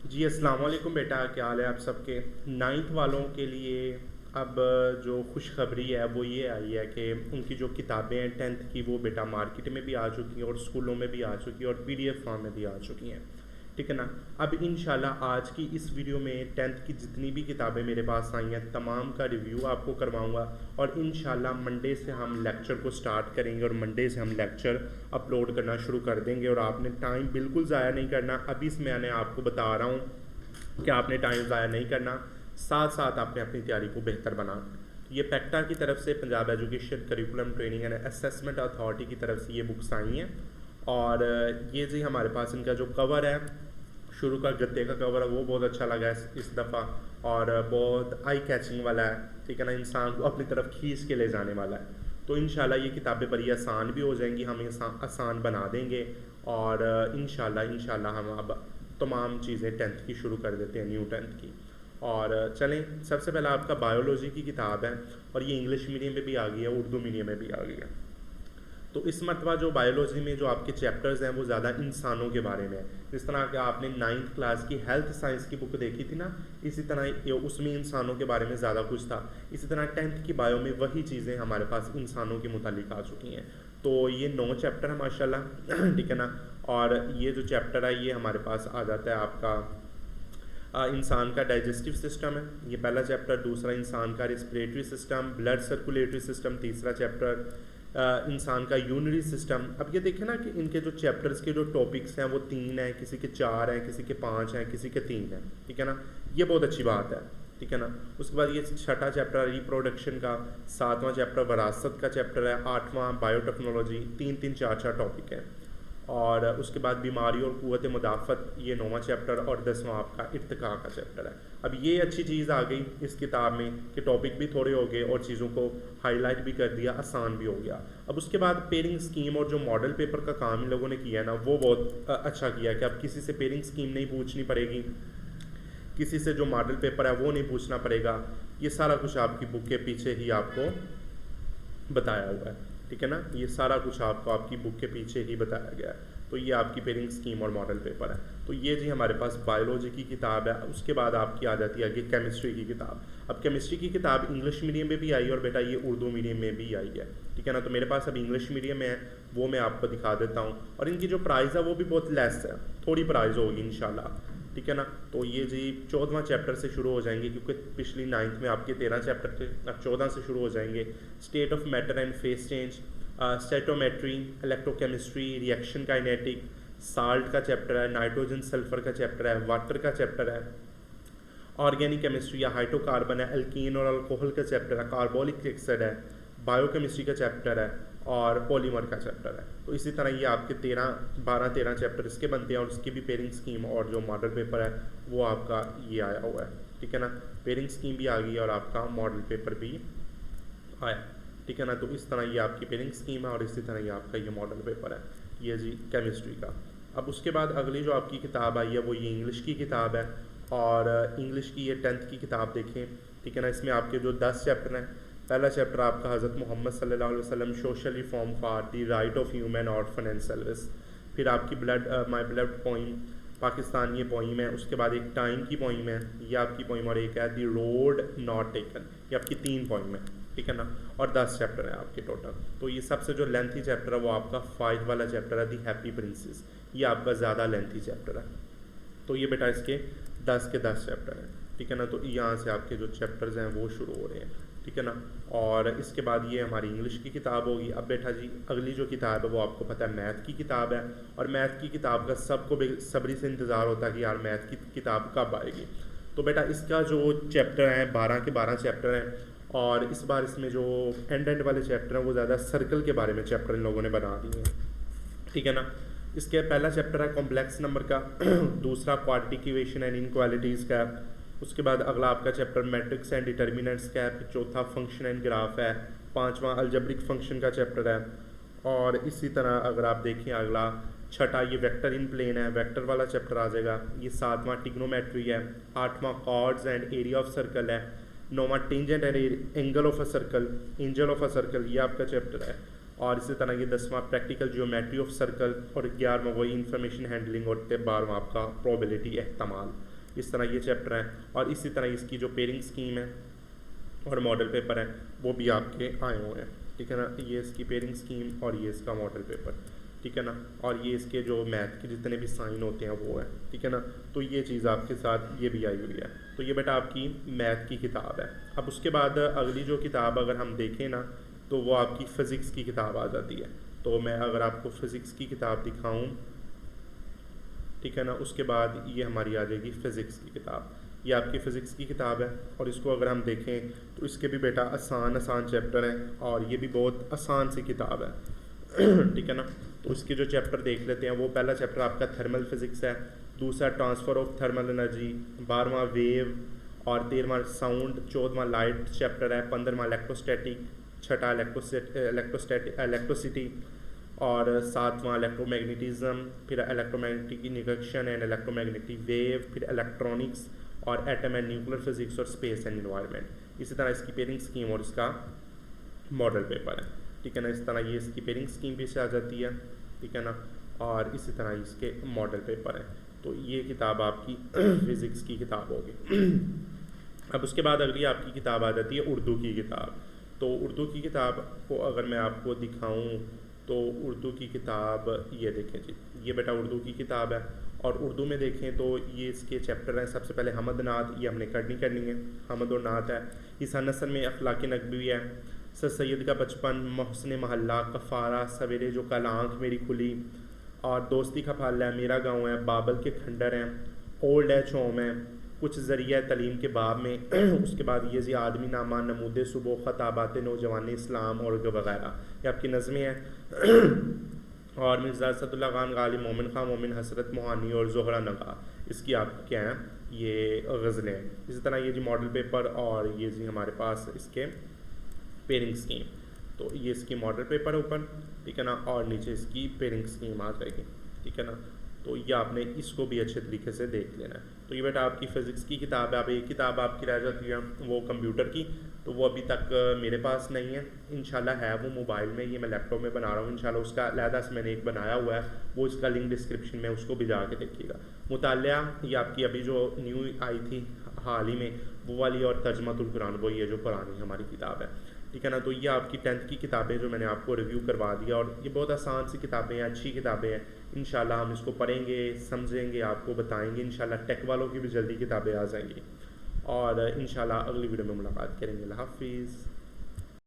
जी अस्सलाम वालेकुम बेटा, क्या हाल है आप सबके। नाइन्थ वालों के लिए अब जो खुशखबरी है वो ये आई है कि उनकी जो किताबें हैं टेंथ की वो बेटा मार्केट में भी आ चुकी हैं और स्कूलों में भी आ चुकी हैं और पीडीएफ फॉर्म में भी आ चुकी हैं। ठीक है ना। अब इंशाल्लाह आज की इस वीडियो में टेंथ की जितनी भी किताबें मेरे पास आई हैं तमाम का रिव्यू आपको करवाऊंगा और इंशाल्लाह मंडे से हम लेक्चर को स्टार्ट करेंगे और मंडे से हम लेक्चर अपलोड करना शुरू कर देंगे और आपने टाइम बिल्कुल ज़ाया नहीं करना। अभी से मैंने आपको बता रहा हूँ कि आपने टाइम ज़ाया नहीं करना, साथ साथ आपने अपनी तैयारी को बेहतर बनाना। ये पैक्टा की तरफ से, Punjab education curriculum training and assessment authority की तरफ से ये बुक्स आई हैं और ये जी हमारे पास इनका जो कवर है, शुरू का गद्दे का कवर है वो बहुत अच्छा लगा इस दफ़ा और बहुत आई कैचिंग वाला है। ठीक है ना, इंसान को अपनी तरफ खींच के ले जाने वाला है। तो इंशाल्लाह ये किताबें बड़ी आसान भी हो जाएंगी, हम आसान बना देंगे और इंशाल्लाह हम अब तमाम चीज़ें टेंथ की शुरू कर देते हैं, न्यू टेंथ की। और चलें, सबसे पहला आपका बायोलॉजी की किताब है और ये इंग्लिश मीडियम में भी आ गई है, उर्दू मीडियम में भी आ गई है। तो इस मरतबा जो बायोलॉजी में जो आपके चैप्टर्स हैं वो ज़्यादा इंसानों के बारे में है। जिस तरह कि आपने नाइन्थ क्लास की हेल्थ साइंस की बुक देखी थी ना, इसी तरह उसमें इंसानों के बारे में ज़्यादा कुछ था। इसी तरह टेंथ की बायो में वही चीज़ें हमारे पास इंसानों के मुतालिक आ चुकी हैं। तो ये 9 चैप्टर है माशाल्लाह। ठीक है ना। और ये जो चैप्टर है ये हमारे पास आ जाता है आपका इंसान का डाइजेस्टिव सिस्टम है, ये पहला चैप्टर। दूसरा इंसान का respiratory system, blood circulatory system, तीसरा चैप्टर इंसान का यूरिनरी सिस्टम। अब ये देखें ना कि इनके जो चैप्टर्स के जो टॉपिक्स हैं वो 3 हैं, किसी के 4 हैं, किसी के 5 हैं, किसी के 3 हैं। ठीक है ना, ये बहुत अच्छी बात है। ठीक है ना। उसके बाद ये छठा चैप्टर रिप्रोडक्शन का, 7वां चैप्टर वरासत का चैप्टर है, 8वां बायोटेक्नोलॉजी, 3 4 4 टॉपिक हैं। और उसके बाद बीमारी और क़ुव्वत मुदाफ़त, ये 9वां चैप्टर और 10वां आपका इर्तिका का चैप्टर है। अब ये अच्छी चीज़ आ गई इस किताब में कि टॉपिक भी थोड़े हो गए और चीज़ों को हाईलाइट भी कर दिया, आसान भी हो गया। अब उसके बाद पेयरिंग स्कीम और जो मॉडल पेपर का काम इन लोगों ने किया है ना वो बहुत अच्छा किया कि अब किसी से पेयरिंग स्कीम नहीं पूछनी पड़ेगी, किसी से जो मॉडल पेपर है वो नहीं पूछना पड़ेगा। ये सारा कुछ आपकी बुक के पीछे ही आपको बताया हुआ है। ठीक है ना, ये सारा कुछ आपको आपकी बुक के पीछे ही बताया गया है। तो ये आपकी पेयरिंग स्कीम और मॉडल पेपर है। तो ये जी हमारे पास बायोलॉजी की किताब है। उसके बाद आपकी आ जाती है आगे केमिस्ट्री की किताब। अब केमिस्ट्री की किताब इंग्लिश मीडियम में भी आई और बेटा ये उर्दू मीडियम में भी आई है। ठीक है ना। तो मेरे पास अब इंग्लिश मीडियम में है, वो मैं आपको दिखा देता हूँ। और इनकी जो प्राइस है वो भी बहुत लेस है, थोड़ी प्राइस होगी इंशाल्लाह। ठीक है ना। तो ये जी 14वां चैप्टर से शुरू हो जाएंगे क्योंकि पिछली 9th में आपके 13 चैप्टर थे, अब 14 से शुरू हो जाएंगे। State of matter and phase change, stoichiometry, electrochemistry, reaction kinetic, salt का चैप्टर है, नाइट्रोजन सल्फर का चैप्टर है, वाटर का चैप्टर है, ऑर्गेनिक केमिस्ट्री या हाइड्रोकार्बन है, एल्कीन और अल्कोहल का चैप्टर है, कार्बोलिक एसिड है, बायोकेमिस्ट्री का चैप्टर है और पॉलीमर का चैप्टर है। तो इसी तरह ये आपके 12-13 चैप्टर इसके बनते हैं और उसकी भी पेयरिंग स्कीम और जो मॉडल पेपर है वो आपका ये आया हुआ है। ठीक है ना, पेयरिंग स्कीम भी आ गई है और आपका मॉडल पेपर भी आया। ठीक है ना। तो इस तरह ये आपकी पेयरिंग स्कीम है और इसी तरह ये आपका ये मॉडल पेपर है, ये जी केमिस्ट्री का। अब उसके बाद अगली जो आपकी किताब आई है वो ये इंग्लिश की किताब है और इंग्लिश की ये 10th की किताब देखें। ठीक है ना, इसमें आपके जो 10 चैप्टर हैं, पहला चैप्टर आपका हज़रत मोहम्मद सल्लल्लाहु अलैहि वसल्लम social reform for the right of human orphan and service. फिर आपकी माई बिलव्ड पोइम, पाकिस्तान ये पोइम है। उसके बाद एक टाइम की पोइम है, ये आपकी पोइम, और एक है द रोड नॉट टेकन, ये आपकी 3 पोइम है। ठीक है ना। और 10 चैप्टर है आपके टोटल। तो ये सबसे जो लेंथी चैप्टर है वो आपका 5 वाला चैप्टर है, दी हैप्पी प्रिंसेस। ये आपका ज़्यादा लेंथी चैप्टर है। तो ये बेटा इसके 10 के 10 चैप्टर हैं। ठीक है ना। तो यहाँ से आपके जो चैप्टर्स हैं वो शुरू हो रहे हैं। ठीक है ना। और इसके बाद ये हमारी इंग्लिश की किताब होगी। अब बेटा जी अगली जो किताब है वो आपको पता है मैथ की किताब है और मैथ की किताब का सबको बेसब्री से इंतज़ार होता है कि यार मैथ की किताब कब आएगी। तो बेटा इसका जो चैप्टर है 12 के 12 चैप्टर हैं और इस बार इसमें जो एंड वाले चैप्टर हैं वो ज़्यादा सर्कल के बारे में चैप्टर इन लोगों ने बना दिए हैं। ठीक है ना। इसके पहला चैप्टर है कॉम्प्लेक्स नंबर का, दूसरा क्वाड्रेटिक इक्वेशन एंड इनक्वालिटीज़ का, उसके बाद अगला आपका चैप्टर मैट्रिक्स एंड डिटर्मिनेंट्स का है, चौथा फंक्शन एंड ग्राफ है, 5वां अलजेब्रिक फंक्शन का चैप्टर है। और इसी तरह अगर आप देखें अगला छठा ये वेक्टर इन प्लेन है, वेक्टर वाला चैप्टर आ जाएगा। ये 7वां टिग्नोमेट्री है, 8वां chords and area of circle है, 9वां tangent and angle of a circle, angle of a circle, ये आपका चैप्टर है। और इसी तरह ये 10वां प्रैक्टिकल जियोमेट्री ऑफ सर्कल और 11वां वही इंफॉर्मेशन हैंडलिंग और 12वां आपका प्रोबेबिलिटी एहतमाल। इस तरह ये चैप्टर है, और इसी तरह इसकी जो पेयरिंग स्कीम है और मॉडल पेपर है वो भी आपके आए हुए हैं, ठीक है ना। ये इसकी पेयरिंग स्कीम और ये इसका मॉडल पेपर, ठीक है ना, और ये इसके जो मैथ के जितने भी साइन होते हैं वो है, ठीक है ना। तो ये चीज़ आपके साथ ये भी आई हुई है। तो ये बेटा आपकी मैथ की किताब है। अब उसके बाद अगली जो किताब अगर हम देखें ना तो वो आपकी फ़िज़िक्स की किताब आ जाती है। तो मैं अगर आपको फ़िज़िक्स की किताब दिखाऊं, ठीक है ना, उसके बाद ये हमारी आ जाएगी फ़िज़िक्स की किताब। ये आपकी फ़िज़िक्स की किताब है, और इसको अगर हम देखें तो इसके भी बेटा आसान चैप्टर हैं, और ये भी बहुत आसान सी किताब है ठीक है ना। तो इसके जो चैप्टर देख लेते हैं, वो पहला चैप्टर आपका थर्मल फिज़िक्स है, दूसरा ट्रांसफ़र ऑफ थर्मल एनर्जी, 12वां वेव, और 13वां साउंड, 14वां लाइट चैप्टर है, 15वां इलेक्ट्रोस्टैटिक, 6ठा इलेक्ट्रोसिटी, और 7वां इलेक्ट्रोमैग्नेटिज्म, फिर electromagnetic induction and electromagnetic wave, फिर इलेक्ट्रॉनिक्स और एटम एंड न्यूक्लियर फिजिक्स और स्पेस एंड एनवायरनमेंट। इसी तरह इसकी पेयरिंग स्कीम और इसका मॉडल पेपर है, ठीक है ना। इस तरह ये इसकी पेयरिंग स्कीम भी से आ जाती है, ठीक है ना, और इसी तरह इसके मॉडल पेपर है। तो ये किताब आपकी फिज़िक्स की किताब होगी अब उसके बाद अगली आपकी किताब आ जाती है उर्दू की किताब। तो उर्दू की किताब को अगर मैं आपको दिखाऊं तो उर्दू की किताब ये देखें जी, ये बेटा उर्दू की किताब है, और उर्दू में देखें तो ये इसके चैप्टर हैं। सबसे पहले हमद नात, ये हमने करनी है, हमद और नात है। इस नसर में अखलाक़ नकवी है, सर सैयद का बचपन, मोहसिन महल्ला, कफ़ारा, सवेरे जो कल आँख मेरी खुली, और दोस्ती का फल है, मेरा गाँव है, बाबल के खंडर हैं, ओल्ड है चौम है, कुछ ज़रिया तलीम के बाब में उसके बाद ये जी आदमी नामा, नमूद सुबह, ख़ताबात नौजवान इस्लाम और वगैरह, ये आपकी नज़में हैं। और मिर्ज़ा असदुल्ला खान, गालिब मोमिन खां, मोमिन हसरत मोहानी और ज़ोहरा नगा, इसकी आप क्या हैं ये गज़लें हैं। इसी तरह ये जी मॉडल पेपर, और ये जी हमारे पास इसके पेयरिंग स्कीम। तो ये इसकी मॉडल पेपर है ऊपर, ठीक है ना, और नीचे इसकी पेयरिंग स्कीम आ जाएगी, ठीक है ना। तो ये आपने इसको भी अच्छे तरीके से देख लेना है। तो ये बेटा आपकी फ़िज़िक्स की किताब है। अब एक किताब आपकी रह जाती है वो कंप्यूटर की, तो वो अभी तक मेरे पास नहीं है, इंशाल्लाह है वो मोबाइल में, ये मैं लैपटॉप में बना रहा हूँ इंशाल्लाह। उसका अलहदा से मैंने एक बनाया हुआ है, वो इसका लिंक डिस्क्रिप्शन में, उसको भी जाके देखिएगा। मुतालिया ये आपकी अभी जो न्यू आई थी हाल ही में वो वाली, और तर्जमातुल कुरान वो ये जो पुरानी हमारी किताब है, ठीक है ना। तो ये आपकी 10th की किताबें जो मैंने आपको रिव्यू करवा दिया, और ये बहुत आसान सी किताबें हैं, अच्छी किताबें हैं। इंशाल्लाह हम इसको पढ़ेंगे, समझेंगे, आपको बताएंगे। इंशाल्लाह टेक वालों की भी जल्दी किताबें आ जाएंगी, और इंशाल्लाह अगली वीडियो में मुलाकात करेंगे। अल्लाह हाफिज़।